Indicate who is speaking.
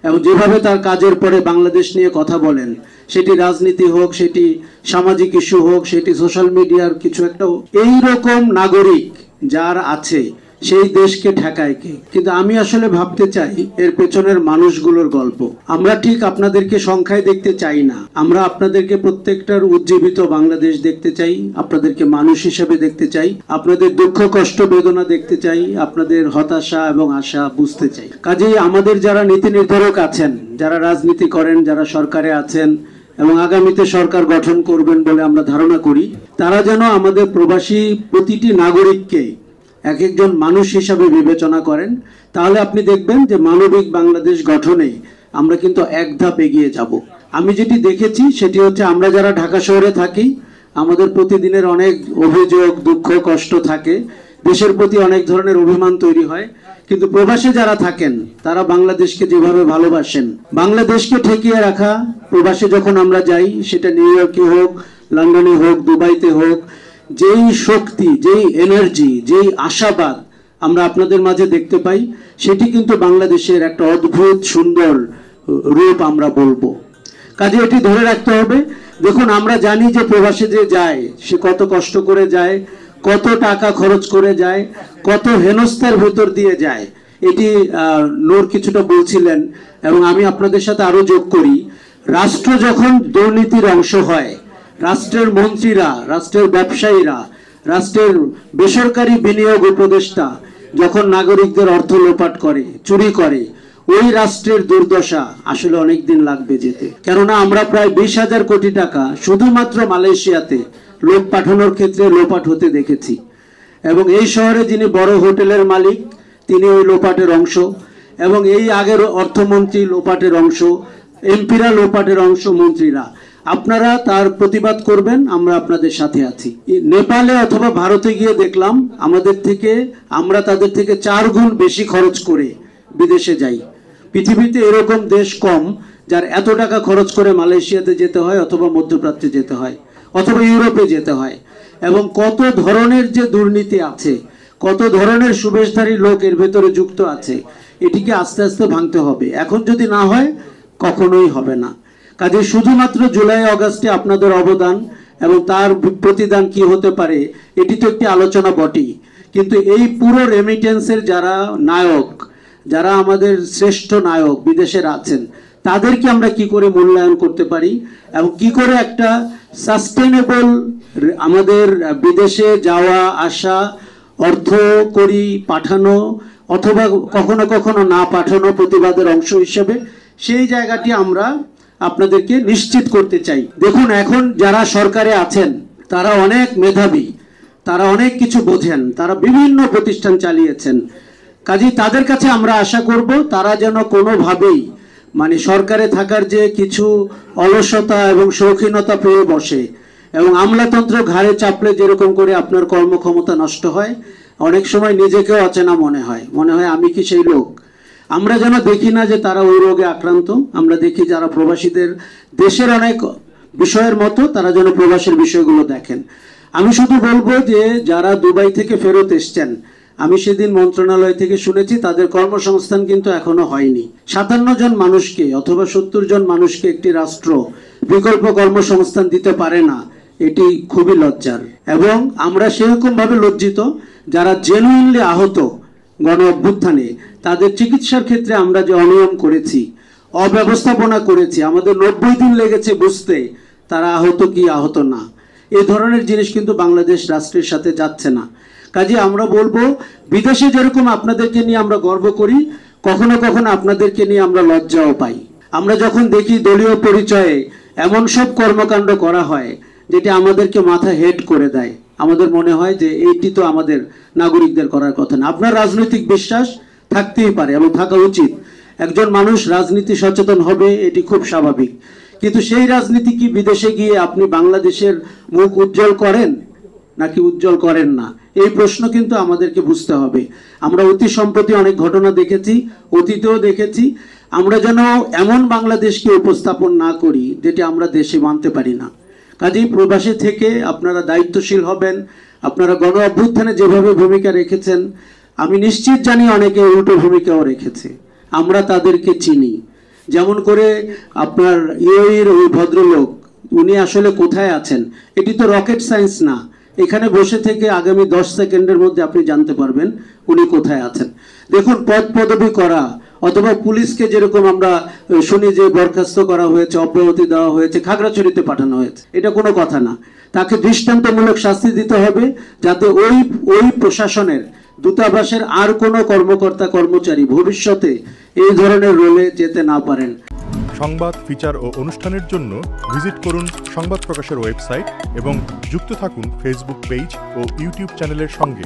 Speaker 1: এবং যেভাবে তার কাজের পরে বাংলাদেশ নিয়ে কথা বলেন, সেটি রাজনীতি হোক, সেটি সামাজিক ইস্যু হোক, সেটি সোশ্যাল মিডিয়ার কিছু একটা, এই রকম নাগরিক যার আছে সেই দেশকে ঠেকায় কে? কিন্তু আমি আসলে ভাবতে চাই এর পেছনের মানুষগুলোর গল্প। আমরা ঠিক আপনাদেরকে সংখ্যায় দেখতে চাই না, আমরা আপনাদেরকে প্রত্যেকটার উজ্জীবিত বাংলাদেশ দেখতে চাই, আপনাদেরকে মানুষ হিসেবে দেখতে চাই, আপনাদের দুঃখ কষ্ট বেদনা দেখতে চাই, আপনাদের হতাশা এবং আশা বুঝতে চাই। কাজেই আমাদের যারা নীতি নির্ধারক আছেন, যারা রাজনীতি করেন, যারা সরকারে আছেন এবং আগামীতে সরকার গঠন করবেন বলে আমরা ধারণা করি, তারা যেন আমাদের প্রবাসী প্রতিটি নাগরিককে এক একজন মানুষ হিসাবে বিবেচনা করেন। তাহলে আপনি দেখবেন যে মানবিক বাংলাদেশ গঠনে আমরা কিন্তু এক ধাপ এগিয়ে যাব। আমি যেটি দেখেছি সেটি হচ্ছে, আমরা যারা ঢাকা শহরে থাকি আমাদের প্রতিদিনের অনেক অভিযোগ, দুঃখ, কষ্ট থাকে, দেশের প্রতি অনেক ধরনের অভিমান তৈরি হয়, কিন্তু প্রবাসে যারা থাকেন তারা বাংলাদেশকে যেভাবে ভালোবাসেন, বাংলাদেশকে ঠেকিয়ে রাখা, প্রবাসে যখন আমরা যাই, সেটা নিউ ইয়র্কে হোক, লন্ডনে হোক, দুবাইতে হোক, যেই শক্তি, যেই এনার্জি, যেই আশাবাদ আমরা আপনাদের মাঝে দেখতে পাই, সেটি কিন্তু বাংলাদেশের একটা অদ্ভুত সুন্দর রূপ আমরা বলবো। কাজে এটি ধরে রাখতে হবে। দেখুন, আমরা জানি যে প্রবাসে যে যায় সে কত কষ্ট করে যায়, কত টাকা খরচ করে যায়, কত হেনস্থার ভেতর দিয়ে যায়। এটি নূর কিছুটা বলছিলেন এবং আমি আপনাদের সাথে আরো যোগ করি, রাষ্ট্র যখন দুর্নীতির অংশ হয়, রাষ্ট্রের মন্ত্রীরা, রাষ্ট্রের ব্যবসায়ীরা, রাষ্ট্রের বেসরকারি বিনিয়োগ উপদেষ্টা যখন নাগরিকদের অর্থ লোপাট করে, চুরি করে, ওই রাষ্ট্রের দুর্দশা আসলে অনেক দিন লাগবে যেতে। কেননা আমরা প্রায় 20,000 কোটি টাকা শুধুমাত্র মালয়েশিয়াতে লোক পাঠানোর ক্ষেত্রে লোপাট হতে দেখেছি। এবং এই শহরে যিনি বড় হোটেলের মালিক, তিনি ওই লোপাটের অংশ, এবং এই আগের অর্থমন্ত্রী লোপাটের অংশ, এমপিরা লোপাটের অংশ, মন্ত্রীরা। আপনারা তার প্রতিবাদ করবেন, আমরা আপনাদের সাথে আছি। নেপালে অথবা ভারতে গিয়ে দেখলাম আমরা তাদের থেকে 4 গুণ বেশি খরচ করে বিদেশে যাই। পৃথিবীতে এরকম দেশ কম যার এত টাকা খরচ করে মালয়েশিয়াতে যেতে হয়, অথবা মধ্যপ্রাচ্যে যেতে হয়, অথবা ইউরোপে যেতে হয়। এবং কত ধরনের যে দুর্নীতি আছে, কত ধরনের সুবেশধারী লোক এর ভেতরে যুক্ত আছে, এটিকে আস্তে আস্তে ভাঙতে হবে। এখন যদি না হয় কখনোই হবে না। কাজে শুধুমাত্র জুলাই আগস্টে আপনাদের অবদান এবং তার প্রতিদান কি হতে পারে, এটি তো একটি আলোচনা বটেই, কিন্তু এই পুরো রেমিটেন্সের যারা নায়ক, যারা আমাদের শ্রেষ্ঠ নায়ক বিদেশের আছেন, তাদেরকে আমরা কি করে মূল্যায়ন করতে পারি এবং কি করে একটা সাস্টেনেবল আমাদের বিদেশে যাওয়া আসা, অর্থ করি পাঠানো অথবা কখনো কখনো না পাঠানো প্রতিবাদের অংশ হিসেবে, সেই জায়গাটি আমরা আপনাদেরকে নিশ্চিত করতে চাই। দেখুন, এখন যারা সরকারে আছেন তারা অনেক মেধাবী, তারা অনেক কিছু বোঝেন, তারা বিভিন্ন প্রতিষ্ঠান চালিয়েছেন। কাজেই তাদের কাছে আমরা আশা করব তারা যেন কোনোভাবেই সরকারে থাকার যে কিছু অলসতা এবং শৌখিনতা পেয়ে বসে এবং আমলাতন্ত্র ঘাড়ে চাপলে যেরকম করে আপনার কর্মক্ষমতা নষ্ট হয়, অনেক সময় নিজেকেও অচেনা মনে হয় আমি কি সেই লোক। আমরা যেন দেখি না যে তারা ওই রোগে আক্রান্ত। আমরা দেখি যারা প্রবাসীদের দেশের অনেক বিষয়ের মতো, তারা যেন প্রবাসের বিষয়গুলো দেখেন। আমি শুধু বলবো যে যারা দুবাই থেকে ফেরত এসছেন, আমি সেদিন মন্ত্রণালয় থেকে শুনেছি তাদের কর্মসংস্থান কিন্তু এখনো হয়নি। 57 জন মানুষকে অথবা 70 জন মানুষকে একটি রাষ্ট্র বিকল্প কর্মসংস্থান দিতে পারে না, এটি খুবই লজ্জার। এবং আমরা সেরকম ভাবে লজ্জিত যারা জেনুইনলি আহত গণ অভ্যুত্থানে, তাদের চিকিৎসার ক্ষেত্রে আমরা যে অনিয়ম করেছি, অব্যবস্থাপনা করেছি, আমাদের 90 দিন লেগেছে বুঝতে তারা আহত কি আহত না। এই ধরনের জিনিস কিন্তু বাংলাদেশ রাষ্ট্রের সাথে যাচ্ছে না। কাজে আমরা বলবো, বিদেশে যেরকম আপনাদেরকে নিয়ে আমরা গর্ব করি, কখনো কখনো আপনাদেরকে নিয়ে আমরা লজ্জাও পাই। আমরা যখন দেখি দলীয় পরিচয়ে এমন সব কর্মকাণ্ড করা হয় যেটি আমাদেরকে মাথা হেড করে দেয়, আমাদের মনে হয় যে এইটি তো আমাদের নাগরিকদের করার কথা না। আপনার রাজনৈতিক বিশ্বাস থাকতেই পারে এবং থাকা উচিত, একজন মানুষ রাজনীতি সচেতন হবে, এটি খুব স্বাভাবিক। কিন্তু সেই রাজনীতি কি বিদেশে গিয়ে আপনি বাংলাদেশের মুখ উজ্জ্বল করেন নাকি উজ্জ্বল করেন না, এই প্রশ্ন কিন্তু আমাদেরকে বুঝতে হবে। আমরা অতি সম্প্রতি অনেক ঘটনা দেখেছি, অতীতেও দেখেছি। আমরা যেন এমন বাংলাদেশকে উপস্থাপন না করি যেটি আমরা দেশে মানতে পারি না। কাজেই প্রবাসী থেকে আপনারা দায়িত্বশীল হবেন। আপনারা গণ অভ্যুত্থানে যেভাবে ভূমিকা রেখেছেন, আমি নিশ্চিত জানি অনেকে উল্টো ভূমিকাও রেখেছে, আমরা তাদেরকে চিনি। যেমন করে আপনার ইউএইর ওই ভদ্রলোক, উনি আসলে কোথায় আছেন, এটি তো রকেট সায়েন্স না। এখানে বসে থেকে আগামী 10 সেকেন্ডের মধ্যে আপনি জানতে পারবেন উনি কোথায় আছেন। দেখুন, পদ পদবি করা অথবা পুলিশকে যেরকম আমরা শুনি যে বরখাস্ত করা হয়েছে, অব্যাহতি দেওয়া হয়েছে, খাগড়াছড়িতে পাঠানো হয়েছে, এটা কোনো কথা না। তাকে দৃষ্টান্তমূলক শাস্তি দিতে হবে, যাতে ওই প্রশাসনের, দূতাবাসের আর কোনো কর্মকর্তা কর্মচারী ভবিষ্যতে এই ধরনের রোলে যেতে না পারেন।
Speaker 2: সংবাদ, ফিচার ও অনুষ্ঠানের জন্য ভিজিট করুন সংবাদ প্রকাশের ওয়েবসাইট এবং যুক্ত থাকুন ফেসবুক পেজ ও ইউটিউব চ্যানেলের সঙ্গে।